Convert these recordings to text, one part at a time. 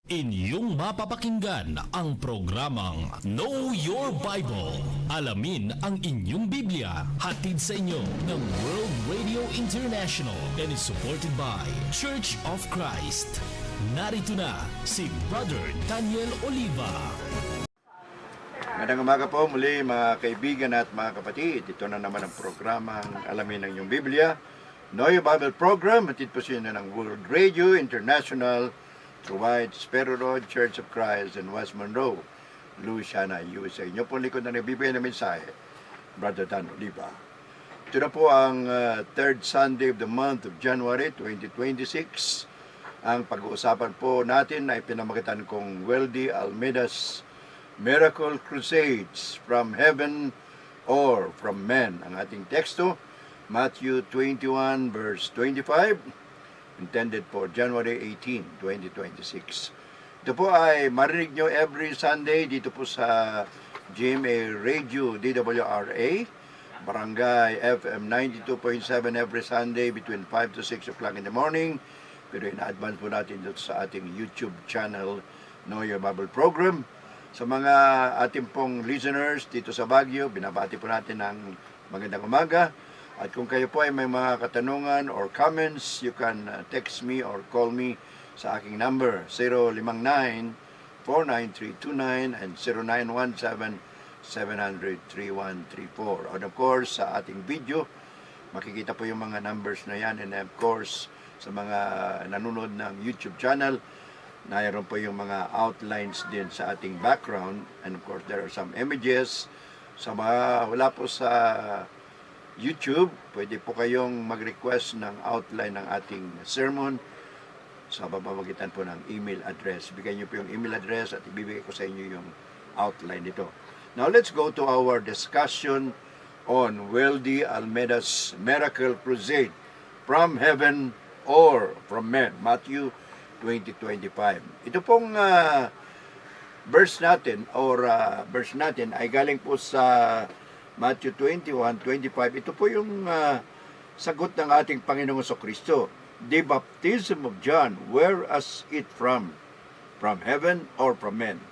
Inyong mapapakinggan ang programang Know Your Bible. Alamin ang inyong Biblia. Hatid sa inyo ng World Radio International and is supported by Church of Christ. Narito na si Brother Daniel Oliva. Magandang umaga po muli mga kaibigan at mga kapatid. Ito na naman ang programang Alamin ang inyong Biblia. Know Your Bible program. Hatid po siya ng World Radio International Provide Sparrow Road, Church of Christ in West Monroe, Louisiana, USA. Inyo po likod na nagbibigay ng mensahe, Brother Dan Oliva. Ito na po ang third Sunday of the month of January 2026. Ang pag-uusapan po natin ay pinamagitan kong Weldy Almeida's Miracle Crusades from Heaven or from Men. Ang ating teksto, Matthew 21 verse 25, intended for January 18, 2026. Ito po ay marinig nyo every Sunday dito po sa GMA Radio DWRA, Barangay FM 92.7 every Sunday between 5 to 6 o'clock in the morning. Pero in-advance po natin dito sa ating YouTube channel, Know Your Bible Program. Sa mga ating pong listeners dito sa Baguio, binabati po natin ng magandang umaga. At kung kayo po ay may mga katanungan or comments, you can text me or call me sa aking number 059-49329 and 0917-700-3134. And of course, sa ating video, makikita po yung mga numbers na yan. And of course, sa mga nanonood ng YouTube channel, mayroon po yung mga outlines din sa ating background. And of course, there are some images. Sa mga wala po sa YouTube, pwede po kayong mag-request ng outline ng ating sermon sa pamamagitan po ng email address. Bigyan niyo po yung email address at ibibigay ko sa inyo yung outline nito. Now, let's go to our discussion on Weldy Almeida's Miracle Crusade from Heaven or from Men, Matthew 20:25. Ito pong verse natin ay galing po sa Matthew 21:25. Ito po yung sagot ng ating Panginoong Kristo. The baptism of John, where was it from? From heaven or from men?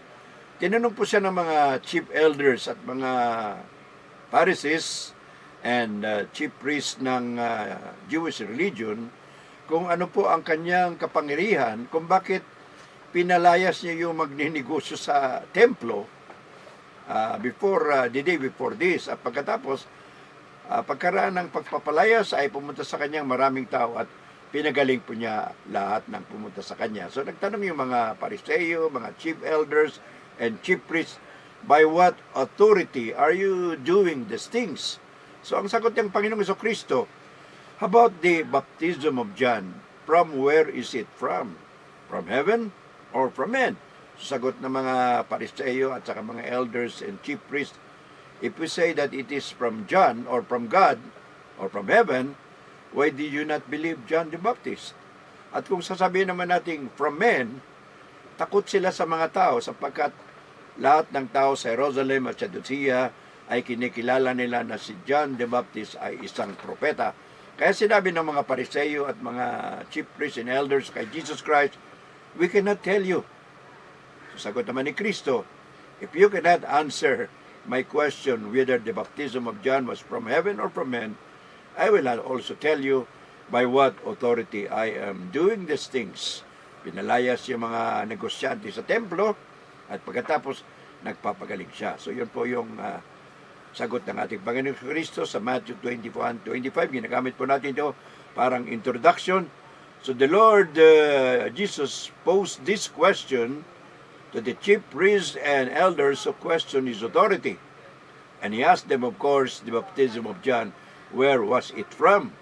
Tinanong po siya ng mga chief elders at mga Pharisees and chief priests ng Jewish religion kung ano po ang kanyang kapangyarihan, kung bakit pinalayas niya yung magninegosyo sa templo the day before this. At pagkatapos, pagkaraan ng pagpapalayas ay pumunta sa kanyang maraming tao at pinagaling po niya lahat ng pumunta sa kanya. So nagtanong yung mga Pariseo, mga chief elders, and chief priests, by what authority are you doing these things? So ang sagot ng Panginoong Kristo, about the baptism of John, from where is it from? From heaven or from men? Sagot ng mga Pariseo at saka mga elders and chief priests, if we say that it is from John or from God or from heaven, why did you not believe John the Baptist? At kung sasabihin naman natin from men, takot sila sa mga tao sapagkat lahat ng tao sa Jerusalem at sa Judea ay kinikilala nila na si John the Baptist ay isang propeta. Kaya sinabi ng mga Pariseo at mga chief priests and elders kay Jesus Christ, we cannot tell you. Sagot naman ni Kristo, if you cannot answer my question whether the baptism of John was from heaven or from men, I will also tell you by what authority I am doing these things. Pinalayas yung mga negosyante sa templo at pagkatapos nagpapagaling siya. So yun po yung sagot ng ating Panginoon Kristo sa Matthew 21:25. Ginagamit po natin ito parang introduction. So the Lord Jesus posed this question to the chief priests and elders who questioned his authority. And he asked them, of course, the baptism of John, where was it from?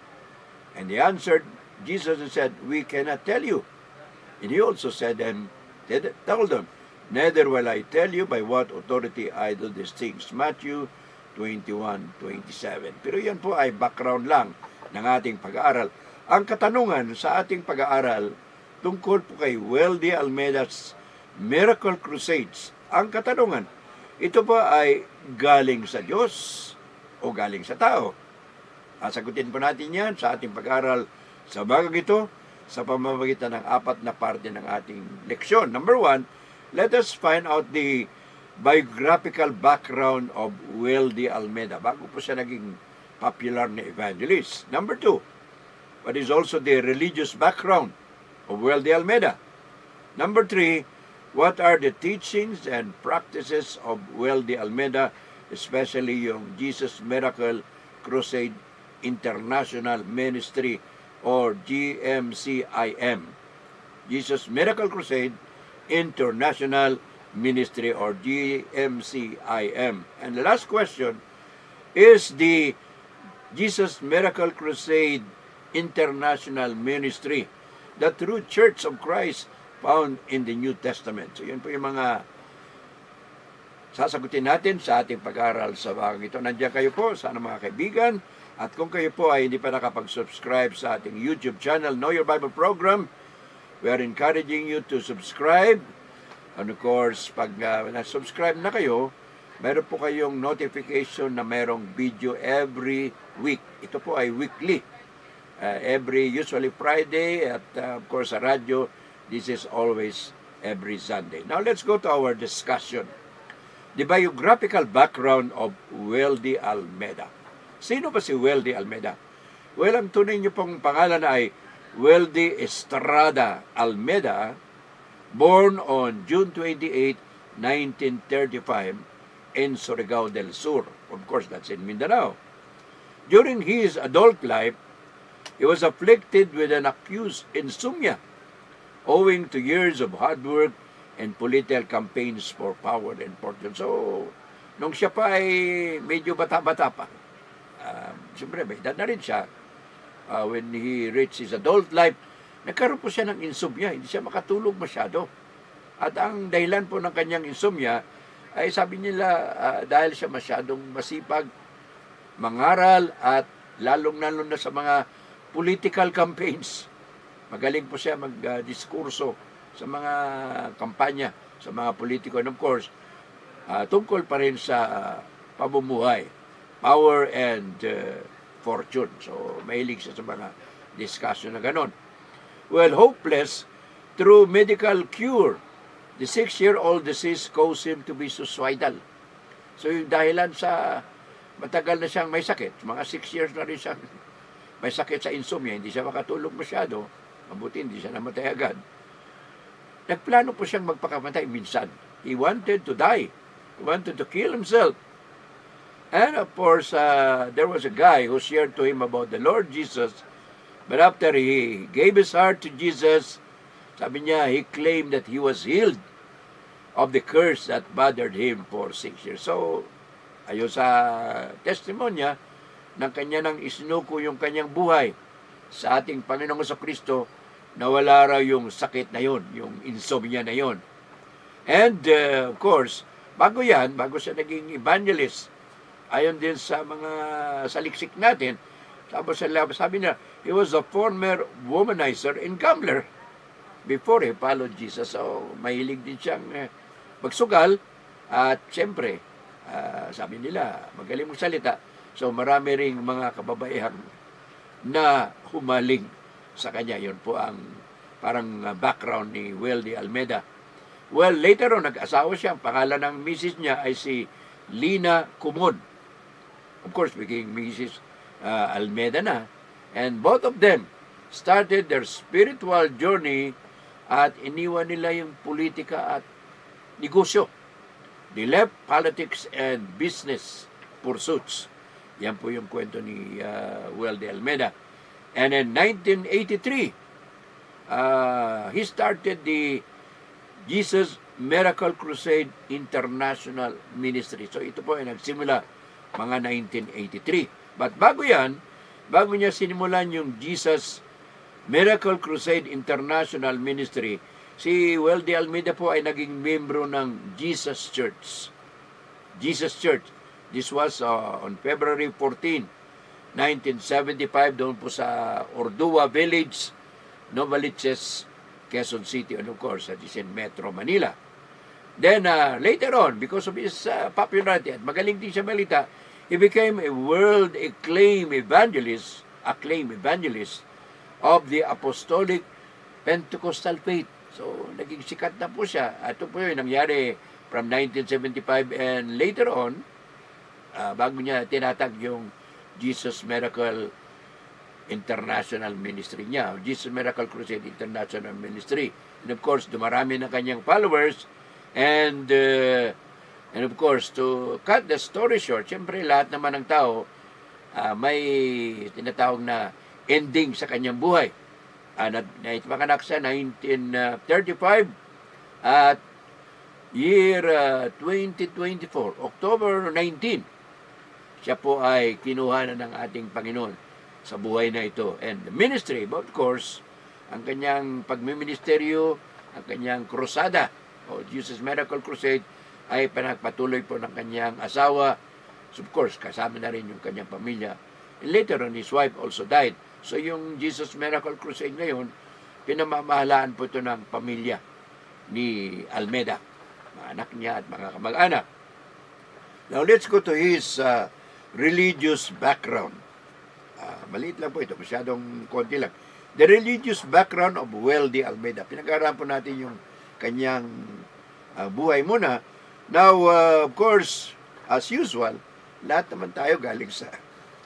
And they answered, Jesus said, we cannot tell you. And he also told them, neither will I tell you by what authority I do these things. Matthew 21:27. Pero yan po ay background lang ng ating pag-aaral. Ang katanungan sa ating pag-aaral tungkol po kay Weldy Almeida's Miracle Crusades. Ang katanungan, ito ba ay galing sa Diyos o galing sa tao? Sagutin po natin yan sa ating pag-aaral sa bagang ito sa pamamagitan ng 4 na parte ng ating leksyon. Number 1, let us find out the biographical background of Will D. Almeida bago po siya naging popular na evangelist. Number 2, what is also the religious background of Will D. Almeida? Number 3, what are the teachings and practices of Will D. Almeida, especially yung Jesus Miracle Crusade International Ministry or GMCIM. Jesus Miracle Crusade International Ministry or GMCIM. And the last question is the Jesus Miracle Crusade International Ministry, the true Church of Christ found in the New Testament. So yun po yung mga sasagutin natin sa ating pag-aaral sa bagay ito. Nandiyan kayo po, sana mga kaibigan. At kung kayo po ay hindi pa nakapag-subscribe sa ating YouTube channel, Know Your Bible Program, we are encouraging you to subscribe. And of course, pag na-subscribe na kayo, meron po kayong notification na merong video every week. Ito po ay weekly. Usually Friday, at of course sa radyo, this is always every Sunday. Now let's go to our discussion. The biographical background of Will D. Almeida. Sino ba si Will D. Almeida? Well, ang tunay niyo pong pangalan ay Will D. Estrada Almeida, born on June 28, 1935 in Surigao del Sur. Of course, that's in Mindanao. During his adult life, he was afflicted with an acute insomnia owing to years of hard work and political campaigns for power and fortune. So, nung siya pa ay medyo bata-bata pa, siyempre may edad na rin siya, when he reached his adult life, nagkaroon po siya ng insomnia, hindi siya makatulog masyado. At ang dahilan po ng kanyang insomnia ay sabi nila dahil siya masyadong masipag, mangaral at lalong-lalo na sa mga political campaigns. Magaling po siya magdiskurso sa mga kampanya, sa mga politiko. And of course, tungkol pa rin sa pamumuhay, power and fortune. So, mahilig siya sa mga discussion na ganon. Well, hopeless, through medical cure, the 6-year-old disease caused him to be suicidal. So, yung dahilan sa matagal na siyang may sakit, mga 6 years na rin siyang may sakit sa insomnia, hindi siya makatulog masyado, mabuti hindi siya namatay agad. Nagplano po siyang magpakamatay minsan. He wanted to die. He wanted to kill himself. And of course, there was a guy who shared to him about the Lord Jesus. But after he gave his heart to Jesus, sabi niya, he claimed that he was healed of the curse that bothered him for 6 years. So, ayon sa testimonya ng kanya nang isinuko yung kanyang buhay sa ating Panginoong Kristo, nawala raw yung sakit na yon, yung insomnia na yon. And of course, bago siya naging evangelist, ayon din sa mga saliksik natin, sabi niya, he was a former womanizer and gambler before he followed Jesus. So, mahilig din siyang magsugal at siyempre, sabi nila, magaling magsalita. So, marami ring mga kababaihang na humaling sa kanya. Yun po ang parang background ni Will D. Almeida. Well, later on, nag-asawa siya. Ang pangalan ng misis niya ay si Lina Kumon. Of course, beging Mrs. Almeida na. And both of them started their spiritual journey at iniwan nila yung politika at negosyo. They left politics and business pursuits. Yan po yung kwento ni Will D. Almeida. And in 1983, he started the Jesus Miracle Crusade International Ministry. So ito po ay nagsimula mga 1983. But bago niya sinimulan yung Jesus Miracle Crusade International Ministry, si Will D. Almeida po ay naging membro ng Jesus Church. Jesus Church. This was on February 14, 1975, doon po sa Ordua Village, Novaliches, Quezon City, and of course, that is in Metro Manila. Then, later on, because of his popularity at magaling din siya malita, he became a world acclaimed evangelist of the Apostolic Pentecostal faith. So, naging sikat na po siya. Ito po yung nangyari from 1975 and later on, bago niya tinatag yung Jesus Miracle International Ministry niya, Jesus Miracle Crusade International Ministry. And of course, dumarami na kanyang followers. And of course, to cut the story short, siyempre lahat naman ng tao may tinatawag na ending sa kanyang buhay. Naipakanak siya 1935 at year 2024, October 19, siya po ay kinuha na ng ating Panginoon sa buhay na ito. And the ministry, of course, ang kanyang pagmiministeryo, ang kanyang krusada, o Jesus Miracle Crusade, ay pinagpatuloy po ng kanyang asawa. So of course, kasama na rin yung kanyang pamilya. And later on, his wife also died. So yung Jesus Miracle Crusade ngayon, pinamamahalaan po ito ng pamilya ni Almeida, mga anak niya at mga kamag-anak. Now let's go to his religious background. Maliit lang po ito, masyadong konti lang. The religious background of Weldy Almeida. Pinag-aaralan po natin yung kanyang buhay muna. Now, of course, as usual, lahat naman tayo galing sa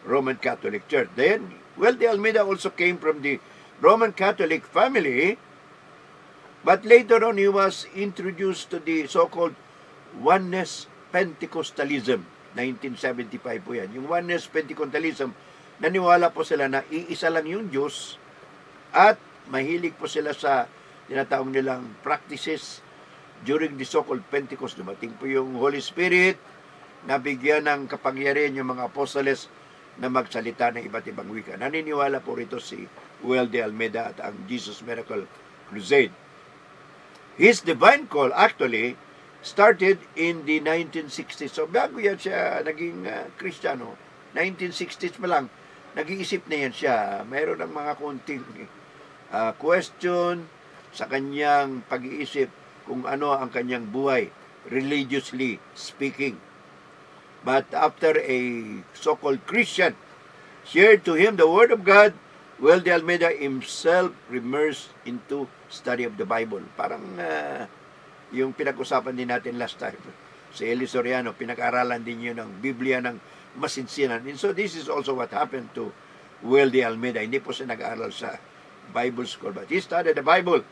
Roman Catholic Church. Then, Weldy Almeida also came from the Roman Catholic family, but later on he was introduced to the so-called Oneness Pentecostalism. 1975 po yan. Yung Oneness Pentecostalism, naniwala po sila na iisa lang yung Diyos at mahilig po sila sa tinatawag nilang practices during the so-called Pentecost. Dumating po yung Holy Spirit, nabigyan ng kapangyarihan yung mga apostoles na magsalita ng iba't ibang wika. Naniniwala po rito si Weldy Almeida at ang Jesus Miracle Crusade. His divine call actually started in the 1960s. So bago yan siya naging Kristiyano, 1960s pa lang, nag-iisip na yan siya. Mayroon ng mga konting question sa kanyang pag-iisip kung ano ang kanyang buhay, religiously speaking. But after a so-called Christian shared to him the Word of God, Weldy Almeida himself immersed into study of the Bible. Parang yung pinag-usapan din natin last time. Si Eli Soriano, pinag-aralan din yun ng Biblia ng masinsinan. And so this is also what happened to Weldy Almeida. Hindi po siya nag-aaral sa Bible school, but he studied the Bible.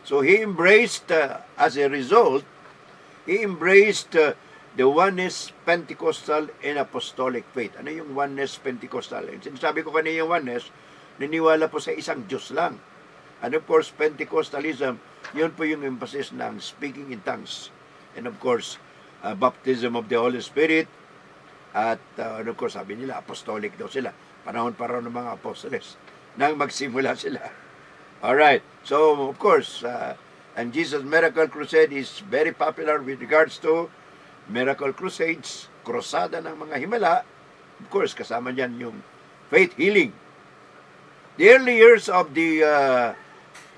So he embraced, as a result, he embraced the Oneness Pentecostal and Apostolic faith. Ano yung Oneness Pentecostal? And sinasabi ko kanina yung Oneness, niniwala po sa isang Diyos lang. And of course, Pentecostalism, yun po yung emphasis ng speaking in tongues. And of course, baptism of the Holy Spirit. At of course, sabi nila, apostolic daw sila. Panahon para ng mga apostoles nang magsimula sila. Alright, so of course, and Jesus Miracle Crusade is very popular with regards to Miracle Crusades, krusada ng mga himala. Of course, kasama niyan yung faith healing. The early years of the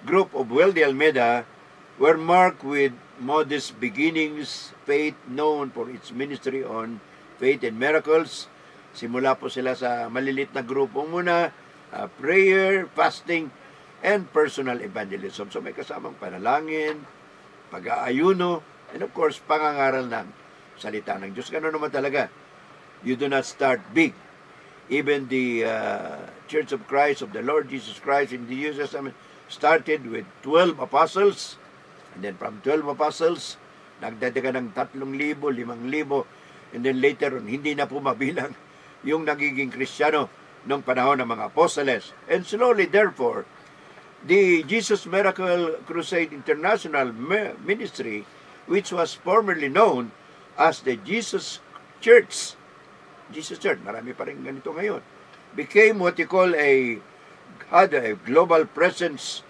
group of Weldy Almeida were marked with modest beginnings, faith known for its ministry on faith and miracles. Simula po sila sa malilit na grupo muna, prayer, fasting, and personal evangelism. So may kasamang panalangin, pag-aayuno, and of course, pangangaral ng salita ng Diyos. Ganoon naman talaga. You do not start big. Even the Church of Christ, of the Lord Jesus Christ in the New Testament, started with 12 apostles. And then from 12 apostles, nagdadaga ng 3,000, 5,000. And then later on, hindi na po mabilang yung nagiging Kristiyano noong panahon ng mga apostoles. And slowly, therefore, the Jesus Miracle Crusade International Ministry, which was formerly known as the Jesus Church, marami pa rin ganito ngayon, became what you call had a global presence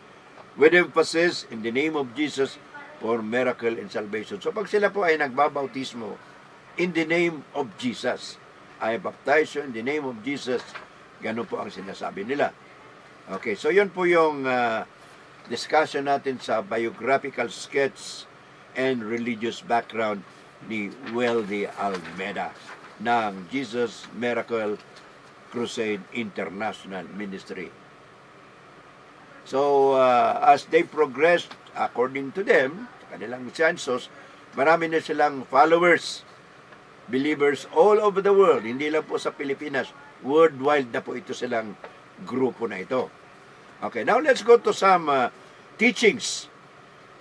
with emphasis in the name of Jesus for miracle and salvation. So pag sila po ay nagbabautismo in the name of Jesus, I baptize you in the name of Jesus, ganun po ang sinasabi nila. Okay, so yun po yung discussion natin sa biographical sketch and religious background ni Weldy Almeida ng Jesus Miracle Crusade International Ministry. So, as they progressed, according to them, kanilang census, marami na silang followers, believers all over the world, hindi lang po sa Pilipinas, worldwide na po ito silang grupo na ito. Okay, now let's go to some teachings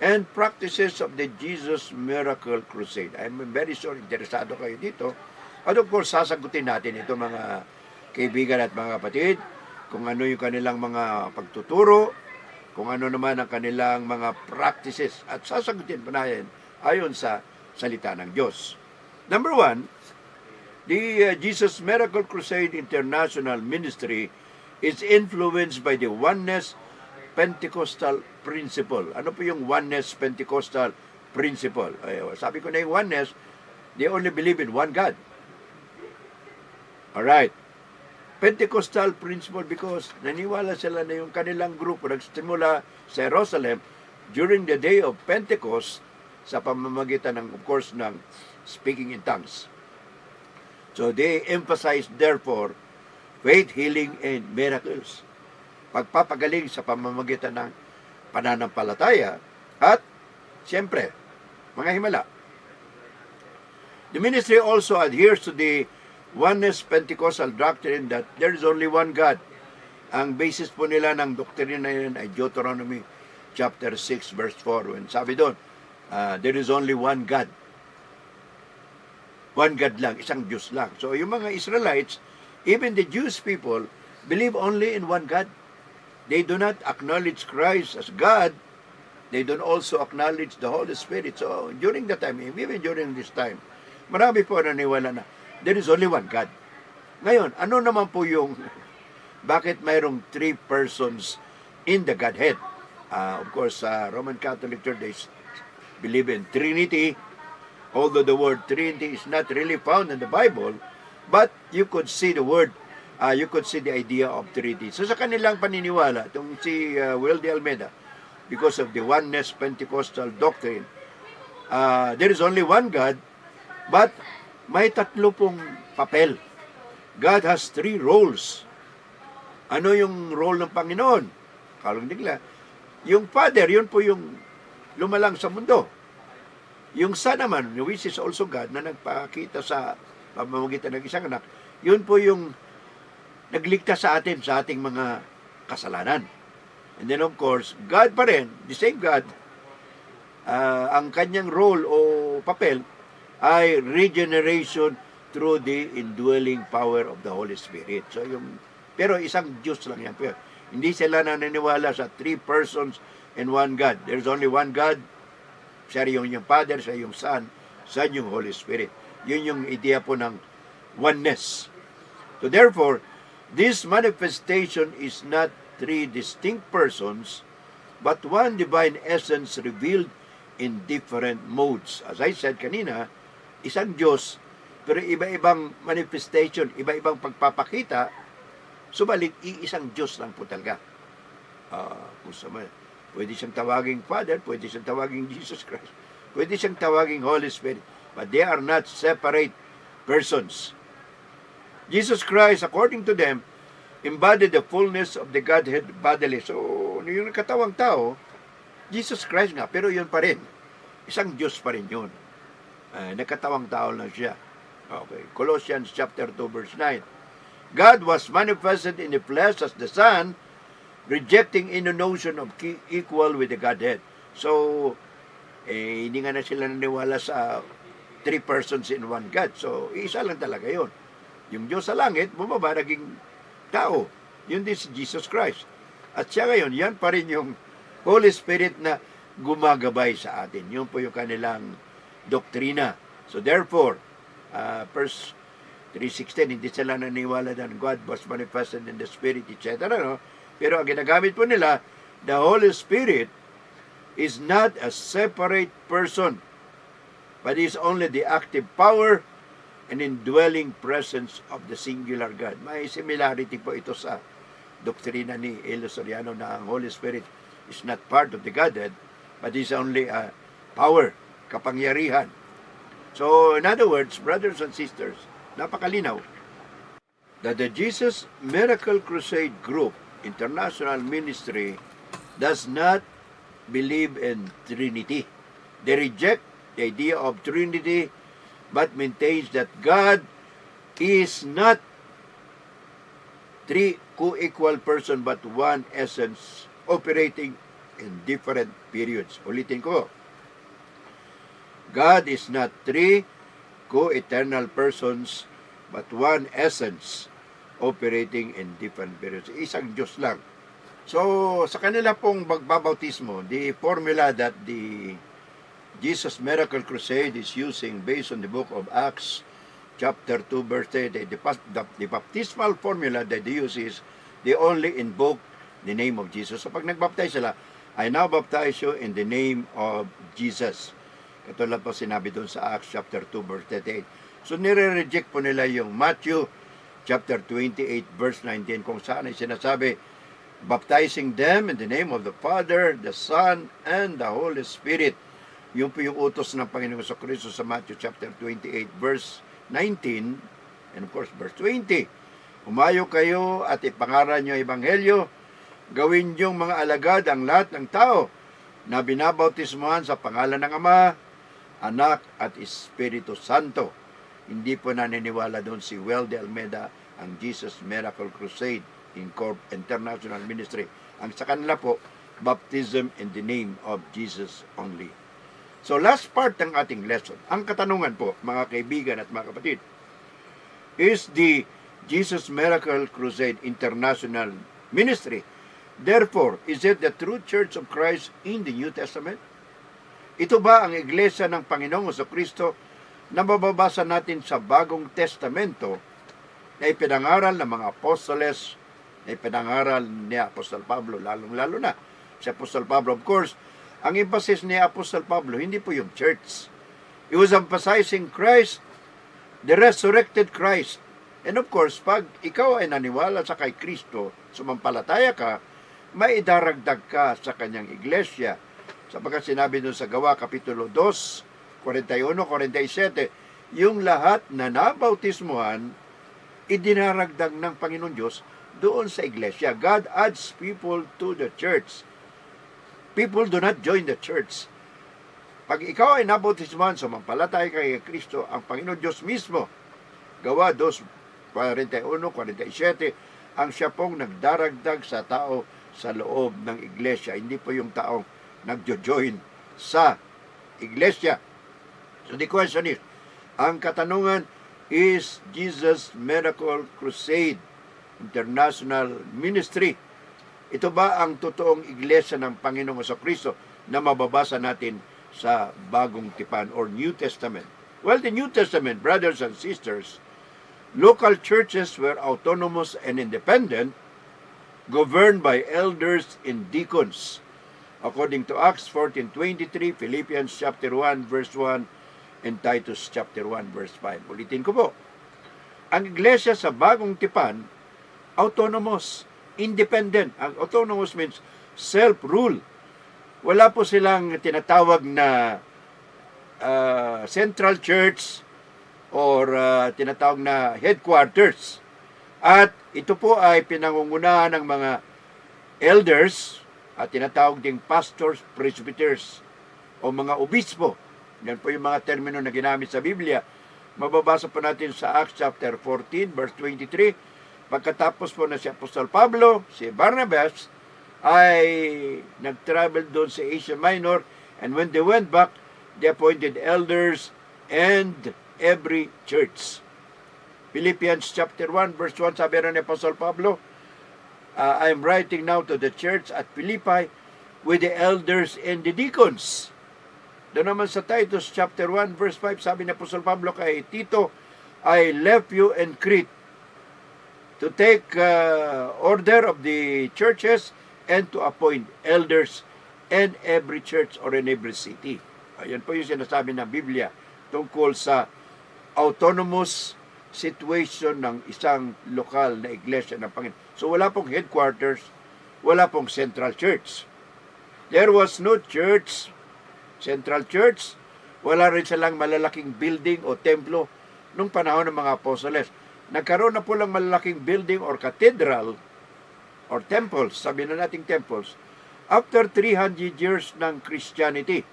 and practices of the Jesus Miracle Crusade. I'm very sure interesado kayo dito. At of course, sasagutin natin ito mga kaibigan at mga kapatid, kung ano yung kanilang mga pagtuturo, kung ano naman ang kanilang mga practices, at sasagutin pa natin ayon sa salita ng Diyos. Number one, the Jesus Miracle Crusade International Ministry is influenced by the Oneness Pentecostal Principle. Ano po yung Oneness Pentecostal Principle? Sabi ko na yung Oneness, they only believe in one God. Alright. Pentecostal principle because naniwala sila na yung kanilang grupo nagsimula sa Jerusalem during the day of Pentecost sa pamamagitan ng, of course, ng speaking in tongues. So they emphasize, therefore, faith, healing, and miracles. Pagpapagaling sa pamamagitan ng pananampalataya at, siyempre, mga himala. The ministry also adheres to the Oneness Pentecostal doctrine that there is only one God. Ang basis po nila ng doktrina na yun ay Deuteronomy chapter 6 verse 4. When sabi doon, there is only one God. One God lang, isang Diyos lang. So yung mga Israelites, even the Jewish people, believe only in one God. They do not acknowledge Christ as God. They don't also acknowledge the Holy Spirit. So during that time, even during this time, marami po naniwala na there is only one God. Ngayon, ano naman po yung bakit mayroong three persons in the Godhead? Of course, Roman Catholic Church, they believe in Trinity, although the word Trinity is not really found in the Bible, but you could see the word, you could see the idea of Trinity. So sa kanilang paniniwala, itong si Will de Almeida, because of the Oneness Pentecostal doctrine, there is only one God, but may tatlo pong papel. God has three roles. Ano yung role ng Panginoon? Kalong nila. Yung Father, yun po yung lumalang sa mundo. Yung Son naman, which is also God, na nagpakita sa pamamagitan ng isang anak, yun po yung nagligtas sa atin, sa ating mga kasalanan. And then of course, God pa rin, the same God, ang kanyang role o papel, ay regeneration through the indwelling power of the Holy Spirit. So pero isang Diyos lang yan. Pero hindi sila naniniwala sa three persons and one God. There's only one God. Siya yung Father, siya yung Son, siya yung Holy Spirit. Yun yung idea po ng oneness. So therefore, this manifestation is not three distinct persons, but one divine essence revealed in different modes. As I said kanina, isang Diyos, pero iba-ibang manifestation, iba-ibang pagpapakita, subalit iisang Diyos lang po talaga. Pwede siyang tawaging Father, pwede siyang tawaging Jesus Christ, pwede siyang tawaging Holy Spirit, but they are not separate persons. Jesus Christ, according to them, embodied the fullness of the Godhead bodily. So, yung katawang tao, Jesus Christ nga, pero yun pa rin. Isang Diyos pa rin yun. Nagkatawang tao lang siya. Okay. Colossians chapter 2 verse 9. God was manifested in the flesh as the Son, rejecting any notion of equal with the Godhead. So, hindi nga na sila naniwala sa three persons in one God. So, isa lang talaga yun. Yung Diyos sa langit, bumaba, naging tao. Yun din si Jesus Christ. At siya ngayon, yan pa rin yung Holy Spirit na gumagabay sa atin. Yun po yung kanilang doktrina. So therefore, verse 3:16, hindi sila naniwala na God was manifested in the Spirit, etc. No? Pero ang ginagamit po nila, the Holy Spirit is not a separate person, but is only the active power and indwelling presence of the singular God. May similarity po ito sa doktrina ni Elo Soriano na ang Holy Spirit is not part of the Godhead, but is only a power, kapangyarihan. So, in other words, brothers and sisters, napakalinaw that the Jesus Miracle Crusade Group International Ministry does not believe in Trinity. They reject the idea of Trinity but maintains that God is not three co-equal person but one essence operating in different periods. Ulitin ko. God is not three co-eternal persons but one essence operating in different periods. Isang Diyos lang. So, sa kanila pong magbabautismo, the formula that the Jesus Miracle Crusade is using based on the book of Acts, chapter 2, verse 30, the baptismal formula that they use is they only invoke the name of Jesus. So, pag nagbaptize sila, I now baptize you in the name of Jesus. Ito lang po sinabi doon sa Acts chapter 2, verse 38. So, nire-reject po nila yung Matthew chapter 28, verse 19, kung saan ay sinasabi, baptizing them in the name of the Father, the Son, and the Holy Spirit. Yun po yung utos ng Panginoon sa Kristo sa Matthew chapter 28, verse 19, and of course, verse 20. Umayo kayo at ipangaral nyo ang Ebanghelyo, gawin yung mga alagad ang lahat ng tao na binabautismuhan sa pangalan ng Ama, Anak, at Espiritu Santo. Hindi po naniniwala doon si Well de Almeida, ang Jesus Miracle Crusade International Ministry. Ang sa kanila po, baptism in the name of Jesus only. So last part ng ating lesson, ang katanungan po, mga kaibigan at mga kapatid, is the Jesus Miracle Crusade International Ministry. Therefore, is it the true Church of Christ in the New Testament? Ito ba ang iglesia ng Panginoong Jesucristo na mababasa natin sa Bagong Testamento na ipinangaral ng mga apostoles, na ipinangaral ni Apostol Pablo, lalong-lalo na si Apostol Pablo. Of course, ang emphasis ni Apostol Pablo, hindi po yung church. He was emphasizing Christ, the resurrected Christ. And of course, pag ikaw ay naniwala sa kay Kristo, sumampalataya ka, may idaragdag ka sa kanyang iglesia. Sapagkat sinabi doon sa Gawa, Kapitulo 2, 41-47, yung lahat na nabautismuhan, idinaragdag ng Panginoon Diyos doon sa iglesia. God adds people to the church. People do not join the church. Pag ikaw ay nabautismuhan, sumampalataya kay Kristo, ang Panginoon Diyos mismo, Gawa 2, 41-47, ang siya pong nagdaragdag sa tao sa loob ng iglesia. Hindi po yung taong nagjo-join sa iglesia. So the question is, ang katanungan is Jesus Miracle Crusade International Ministry. Ito ba ang totoong iglesia ng Panginoong Jesucristo na mababasa natin sa Bagong Tipan or New Testament? Well, the New Testament, brothers and sisters, local churches were autonomous and independent, governed by elders and deacons. According to Acts 14:23, Philippians chapter 1 verse 1, and Titus chapter 1 verse 5. Ulitin ko po. Ang iglesia sa Bagong Tipan, autonomous, independent. Ang autonomous means self-rule. Wala po silang tinatawag na central church or tinatawag na headquarters. At ito po ay pinangungunahan ng mga elders at tinatawag ding pastors, presbyters o mga obispo. Yan po yung mga termino na ginamit sa Biblia. Mababasa po natin sa Acts chapter 14 verse 23. Pagkatapos po na si Apostol Pablo, si Barnabas ay nag-travel doon sa Asia Minor, and when they went back, they appointed elders and every church. Philippians chapter 1 verse 1, sabi rin ni Apostol Pablo, I am writing now to the church at Philippi with the elders and the deacons. Doon naman sa Titus chapter 1 verse 5, sabi ni Apostol Pablo kay Tito, I left you in Crete to take order of the churches and to appoint elders in every church or in every city. Ayan po yung sinasabi ng Biblia tungkol sa autonomous situation ng isang lokal na iglesia ng Panginoon. So wala pong headquarters, wala pong central church. There was no church, central church, wala rin silang malalaking building o templo nung panahon ng mga apostoles. Nagkaroon na po lang malalaking building or cathedral or temples, sabi na nating temples, after 300 years ng Christianity.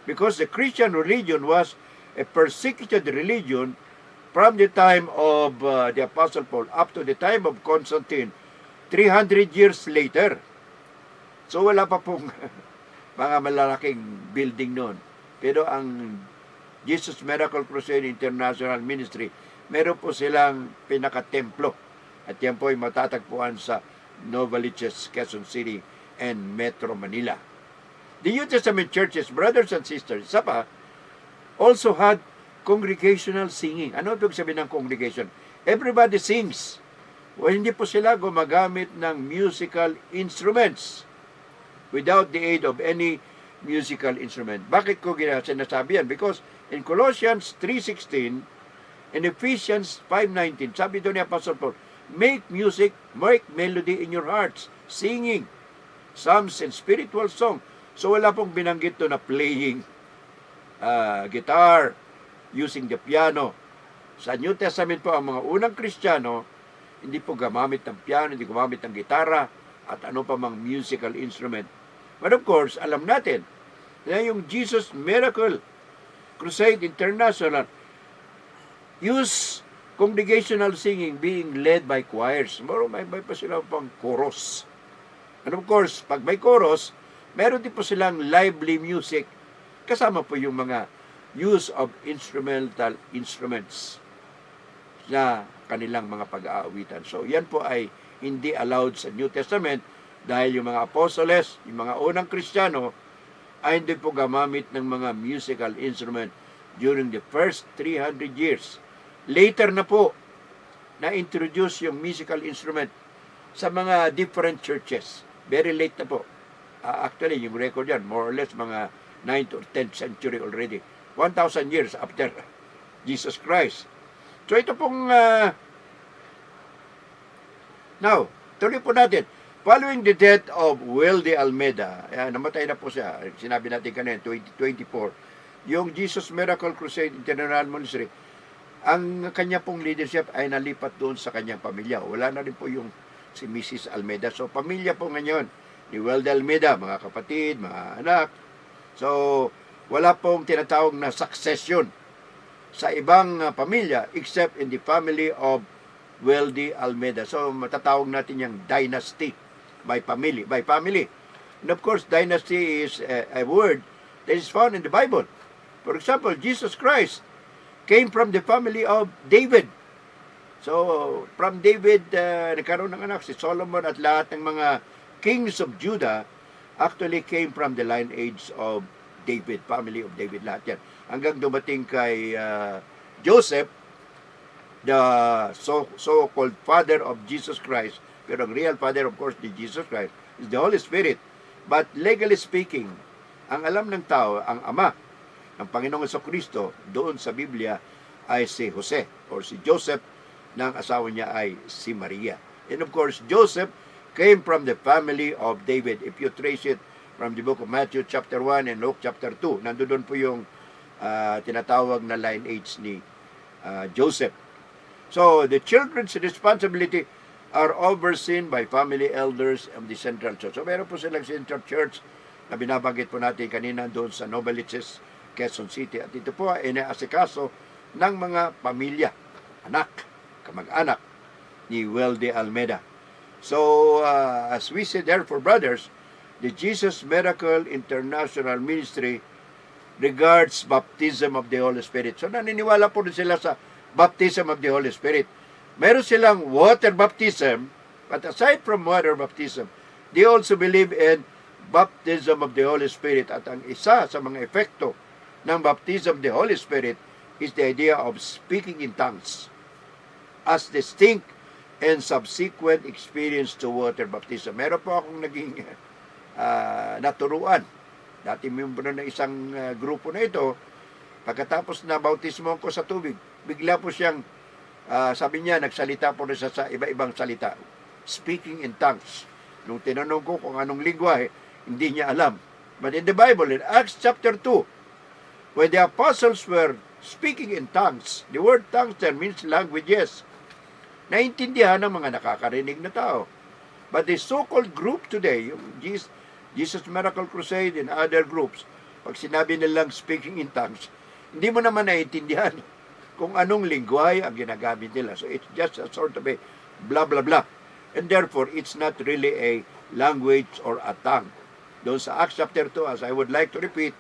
Because the Christian religion was a persecuted religion from the time of the Apostle Paul up to the time of Constantine, 300 years later. So wala pa pong mga malalaking building noon. Pero ang Jesus Miracle Crusade International Ministry, meron po silang pinaka-templo. At yan po ay matatagpuan sa Novaliches, Quezon City, and Metro Manila. The New Testament churches, brothers and sisters, isa pa, also had congregational singing. Ano ibig sabihin ng congregation? Everybody sings. Well, hindi po sila gumagamit ng musical instruments without the aid of any musical instrument. Bakit ko sinasabi yan? Because in Colossians 3:16 and Ephesians 5:19, sabi doon ni Apostle Paul, make music, make melody in your hearts, singing psalms and spiritual song. So wala pong binanggit doon na playing guitar, using the piano. Sa New Testament po, ang mga unang Kristiyano, hindi po gumamit ng piano, hindi gumamit ng gitara, at ano pa mang musical instrument. But of course, alam natin na yung Jesus Miracle Crusade International use congregational singing being led by choirs. May pa sila pang chorus. And of course, pag may chorus, meron din po silang lively music kasama po yung mga use of instrumental instruments na kanilang mga pag-aawitan. So, yan po ay hindi allowed sa New Testament dahil yung mga apostoles, yung mga unang Kristiyano, ay hindi po gumamit ng mga musical instrument during the first 300 years. Later na po, na-introduce yung musical instrument sa mga different churches. Very late na po. Actually, yung record yan, more or less mga 9th or 10th century already. 1,000 years after Jesus Christ. So ito pong now, tuloy po natin. Following the death of Will de Almeida, namatay na po siya, sinabi natin kanina, 2024, yung Jesus Miracle Crusade International Ministry, ang kanya pong leadership ay nalipat doon sa kanyang pamilya. Wala na rin po yung si Mrs. Almeida. So, pamilya po ngayon ni Will de Almeida, mga kapatid, mga anak. So, wala pong tinatawag na succession sa ibang pamilya except in the family of Will de Almeida. So, matatawag natin yung dynasty by family. And of course, dynasty is a word that is found in the Bible. For example, Jesus Christ came from the family of David. So, from David, nagkaroon ng anak si Solomon at lahat ng mga kings of Judah actually came from the lineage of David, family of David, lahat yan. Hanggang dumating kay Joseph, the so-called father of Jesus Christ, pero ang real father, of course, ni Jesus Christ, is the Holy Spirit. But legally speaking, ang alam ng tao, ang ama ng Panginoong Jesucristo doon sa Biblia ay si Jose or si Joseph, ng asawa niya ay si Maria. And of course, Joseph came from the family of David. If you trace it from the book of Matthew chapter 1 and Luke chapter 2, nandoon po yung tinatawag na lineage ni Joseph. So, the children's responsibility are overseen by family elders of the Central Church. So, meron po silang Central Church na binabanggit po natin kanina doon sa Novaliches, Quezon City. At ito po ay inaasikaso ng mga pamilya, anak, kamag-anak ni Will de Almeida. So, as we said, therefore, brothers, the Jesus Miracle International Ministry regards baptism of the Holy Spirit. So, naniniwala po rin sila sa baptism of the Holy Spirit. Meron silang water baptism, but aside from water baptism, they also believe in baptism of the Holy Spirit. At ang isa sa mga epekto ng baptism of the Holy Spirit is the idea of speaking in tongues as distinct and subsequent experience to water baptism. Meron po akong naging naturuan. Dati miyembro ng isang grupo na ito, pagkatapos na bautismo ko sa tubig, bigla po siyang, sabi niya, nagsalita po na siya sa iba-ibang salita. Speaking in tongues. Nung tinanong ko kung anong lingwahe, hindi niya alam. But in the Bible, in Acts chapter 2, when the apostles were speaking in tongues, the word tongues there means languages. Naintindihan ng mga nakakarinig na tao. But the so-called group today, yung Jesus Miracle Crusade and other groups, pag sinabi nilang speaking in tongues, hindi mo naman naiintindihan kung anong lingwahe ang ginagamit nila. So it's just a sort of a blah blah blah. And therefore, it's not really a language or a tongue. Doon sa Acts chapter 2, as I would like to repeat,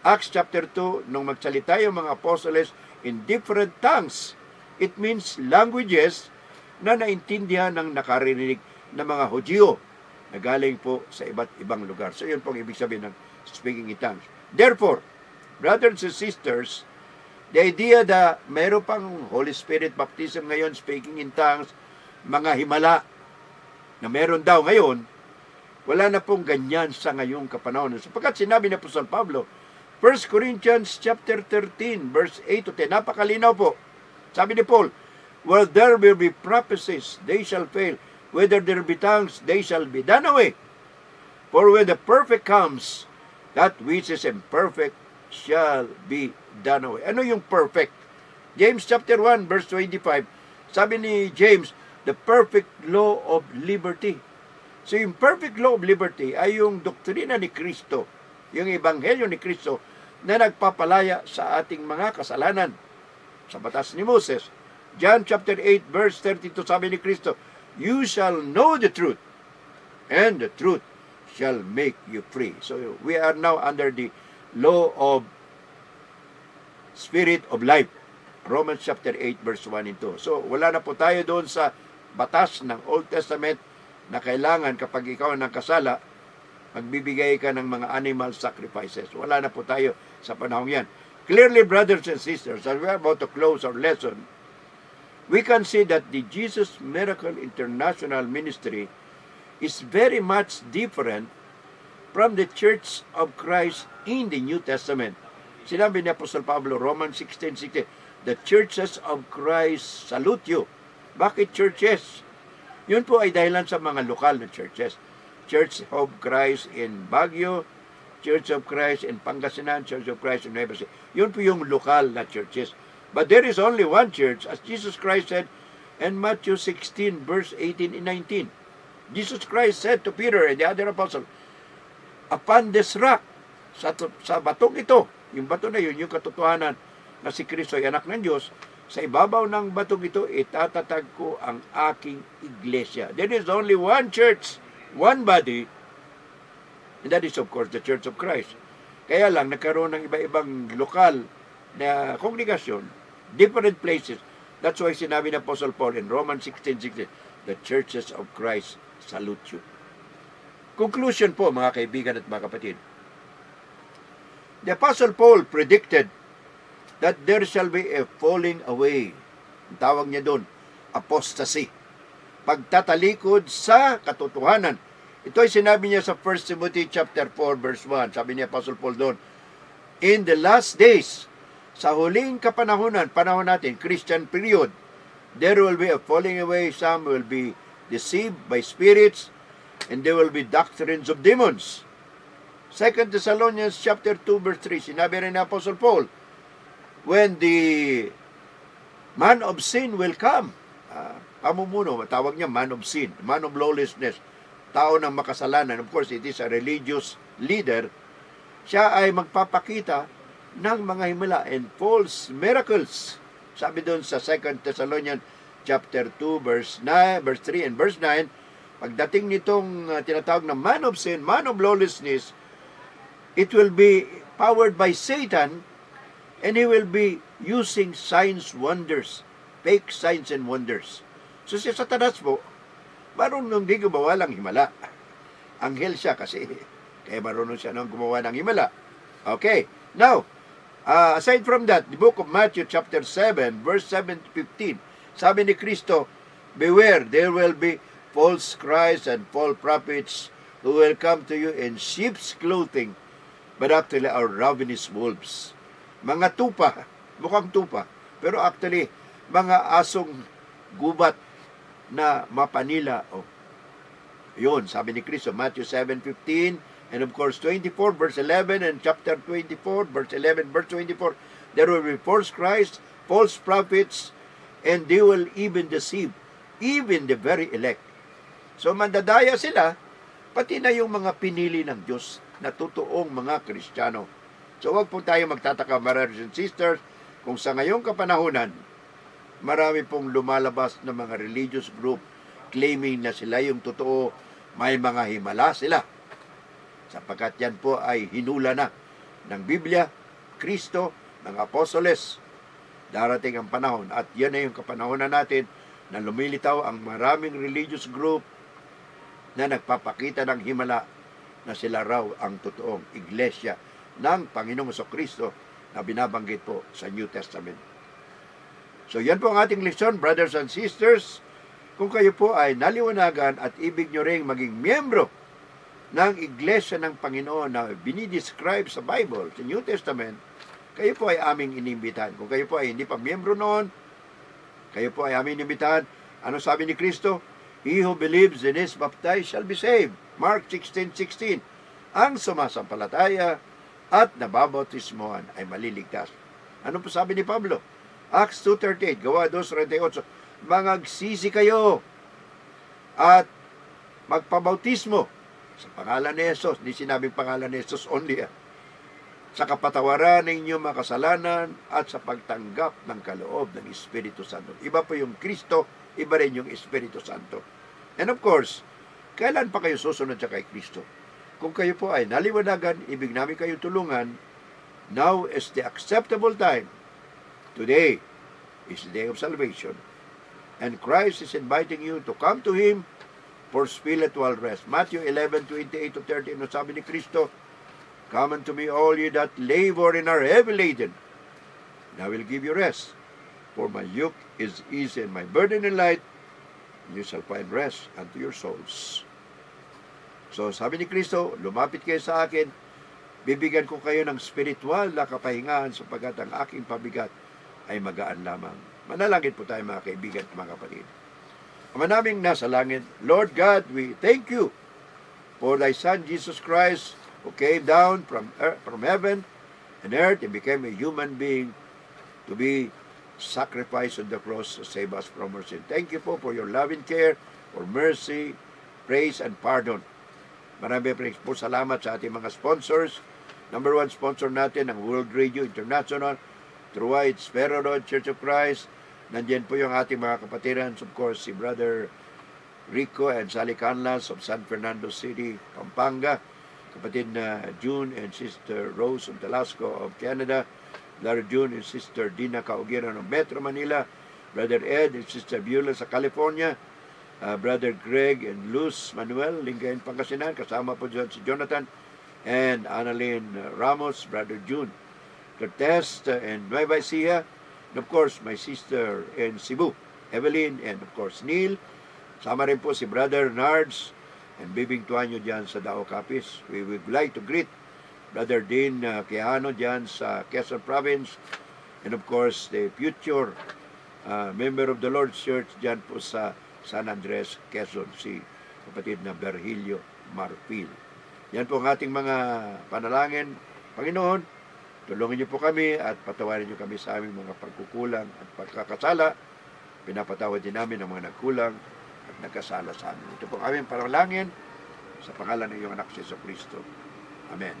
Acts chapter 2, nung magsalita yung mga apostles in different tongues, it means languages na naintindihan ng nakarinig ng mga Hudyo na galing po sa iba't ibang lugar. So yun pong ibig sabihin ng speaking in tongues. Therefore, brothers and sisters, the idea na mayroon pang Holy Spirit baptism ngayon, speaking in tongues, mga himala na meron daw ngayon, wala na pong ganyan sa ngayong kapanahon. Sapagkat sinabi ni Apostol Pablo, 1 Corinthians chapter 13, verse 8 to 10, napakalinaw po. Sabi ni Paul, "Well, there will be prophecies, they shall fail. Whether there be tongues, they shall be done away. For when the perfect comes, that which is imperfect shall be done away." Ano yung perfect? James chapter 1, verse 25, sabi ni James, the perfect law of liberty. So yung perfect law of liberty ay yung doktrina ni Kristo, yung ebanghelyo ni Kristo na nagpapalaya sa ating mga kasalanan sa batas ni Moses. John chapter 8 verse 32, sabi ni Kristo, "You shall know the truth, and the truth shall make you free." So we are now under the law of spirit of life. Romans chapter 8 verse 1 and 2. So wala na po tayo doon sa batas ng Old Testament na kailangan kapag ikaw ng kasala, magbibigay ka ng mga animal sacrifices. Wala na po tayo sa panahon yan. Clearly, brothers and sisters, as we are about to close our lesson, we can see that the Jesus Miracle International Ministry is very much different from the Church of Christ in the New Testament. Sinabi ni Apostol Pablo, Romans 16:16, "The churches of Christ salute you." Bakit churches? Yun po ay dahilan sa mga lokal na churches. Church of Christ in Baguio, Church of Christ in Pangasinan, Church of Christ in Nueva Ecija. Yun po yung lokal na churches. But there is only one church, as Jesus Christ said in Matthew 16, verse 18 and 19. Jesus Christ said to Peter and the other apostle, "Upon this rock," sa batong ito, yung bato na yun, yung katotohanan na si Kristo ay anak ng Diyos, sa ibabaw ng batong ito, itatatag ko ang aking iglesia. There is only one church, one body, and that is of course the Church of Christ. Kaya lang, nagkaroon ng iba-ibang lokal na kongregasyon, different places. That's why sinabi ng Apostle Paul in Romans 16:16, "The churches of Christ salute you." Conclusion po, mga kaibigan at mga kapatid. The Apostle Paul predicted that there shall be a falling away. Ang tawag niya doon, apostasy. Pagtatalikod sa katotohanan. Ito ay sinabi niya sa 1 Timothy chapter 4 verse 1. Sabi ni Apostle Paul doon, "In the last days," sa huling kapanahunan, panahon natin, Christian period, "there will be a falling away. Some will be deceived by spirits, and there will be doctrines of demons." 2 Thessalonians chapter 2 verse 3, sinabi rin ni Apostle Paul, "When the man of sin will come," pamumuno, tawag niya man of sin, man of lawlessness, tao ng makasalanan. Of course, it is a religious leader. Siya ay magpapakita ng mga himala and false miracles. Sabi doon sa 2 Thessalonians chapter 2 verse 9, verse 3 and verse 9, pagdating nitong tinatawag na man of sin, man of lawlessness, it will be powered by Satan, and he will be using signs, wonders, fake signs and wonders. So si Satanas po, marunong din gumawa ng himala. Anghel siya kasi, kaya marunong siya nang gumawa ng himala. Okay, now, aside from that, the book of Matthew chapter 7, verse 7 to 15, sabi ni Kristo, "Beware, there will be false Christs and false prophets who will come to you in sheep's clothing, but actually are ravenous wolves." Mga tupa, mukhang tupa, pero actually, mga asong gubat na mapanila. Yun, sabi ni Kristo, Matthew 7:15, and of course 24, verse 11, and chapter 24, verse 11, verse 24, "There will be false Christ, false prophets, and they will even deceive, even the very elect." So mandadaya sila, pati na yung mga pinili ng Diyos na totoong mga Kristiyano. So huwag po tayo magtataka, brothers and sisters, kung sa ngayong kapanahunan, marami pong lumalabas na mga religious group claiming na sila yung totoo, may mga himala sila. Sapagkat yan po ay hinula na ng Biblia, Kristo, ng Apostoles. Darating ang panahon at yan na yung kapanahonan natin na lumilitaw ang maraming religious group na nagpapakita ng himala na sila raw ang totoong iglesia ng Panginoong Kristo na binabanggit po sa New Testament. So yan po ang ating lesson, brothers and sisters. Kung kayo po ay naliwanagan at ibig nyo ring maging miyembro ng iglesia ng Panginoon na binidescribe sa Bible, sa New Testament, kayo po ay aming inimbitahan. Kung kayo po ay hindi pa miyembro noon, kayo po ay aming inimbitahan. Ano sabi ni Kristo? He who believes and is baptized shall be saved. Mark 16:16. Ang sumasampalataya at nababautismohan ay maliligtas. Ano po sabi ni Pablo? Acts 2:38, Gawa 2:38. Mangagsisi kayo at magpabautismo sa pangalan ni Jesus. Hindi sinabing pangalan ni Jesus only. Sa kapatawaran ng inyong mga kasalanan at sa pagtanggap ng kaloob ng Espiritu Santo. Iba po yung Kristo, iba rin yung Espiritu Santo. And of course, kailan pa kayo susunod sa kay Kristo? Kung kayo po ay naliwanagan, ibig namin kayo tulungan, now is the acceptable time. Today is the day of salvation. And Christ is inviting you to come to Him for spiritual rest. Matthew 11:28-30, ano sabi ni Kristo? Come unto me, all ye that labor and are heavy laden, and I will give you rest. For my yoke is easy and my burden is light, and you shall find rest unto your souls. So sabi ni Kristo, lumapit kayo sa akin, bibigyan ko kayo ng spiritual na kapahingahan sapagkat ang aking pabigat ay magaan lamang. Manalangin po tayo mga kaibigan at mga kapatid. Ama naming nasa langit, Lord God, we thank you for thy Son Jesus Christ, who came down from heaven and earth and became a human being to be sacrificed on the cross to save us from our sin. Thank you po for your loving care, for mercy, praise, and pardon. Marami po salamat sa ating mga sponsors. Number one sponsor natin, ang World Radio International, True White, Sparrow Road, Church of Christ. Nandiyan po yung ating mga kapatiran, of course, si Brother Rico and Sally Canlas of San Fernando City, Pampanga. Kapatid na June and Sister Rose of Talasco of Canada. Brother June and Sister Dina Kaugiran of Metro Manila. Brother Ed and Sister Beulah sa California. Brother Greg and Luz Manuel, Lingayen, Pangasinan. Kasama po dyan si Jonathan and Annalyn Ramos, Brother June Cortez and Nueva Ecija. And of course, my sister in Cebu, Evelyn, and of course, Neil. Sama rin po si Brother Nards and Bibing Tuanyo dyan sa Dao Capiz. We would like to greet Brother Dean Quijano dyan sa Quezon Province. And of course, the future member of the Lord's Church dyan po sa San Andres, Quezon, si kapatid na Virgilio Marfil. Yan po ang ating mga panalangin. Panginoon, tulungan niyo po kami at patawarin niyo kami sa aming mga pagkukulang at pagkakasala. Pinapatawad din namin ang mga nagkulang at nagkasala sa amin. Ito po ang aming panalangin sa pangalan ng iyong anak si Jesucristo. Amen.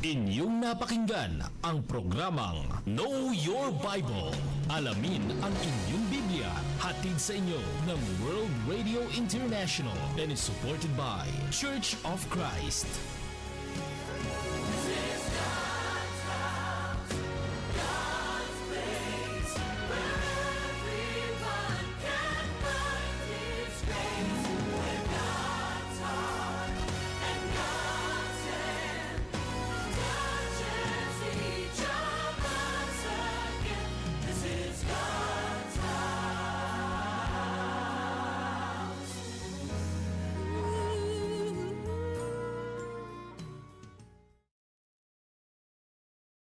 Inyong napakinggan ang programang Know Your Bible. Alamin ang inyong Biblia. Hatid sa inyo ng World Radio International and is supported by Church of Christ.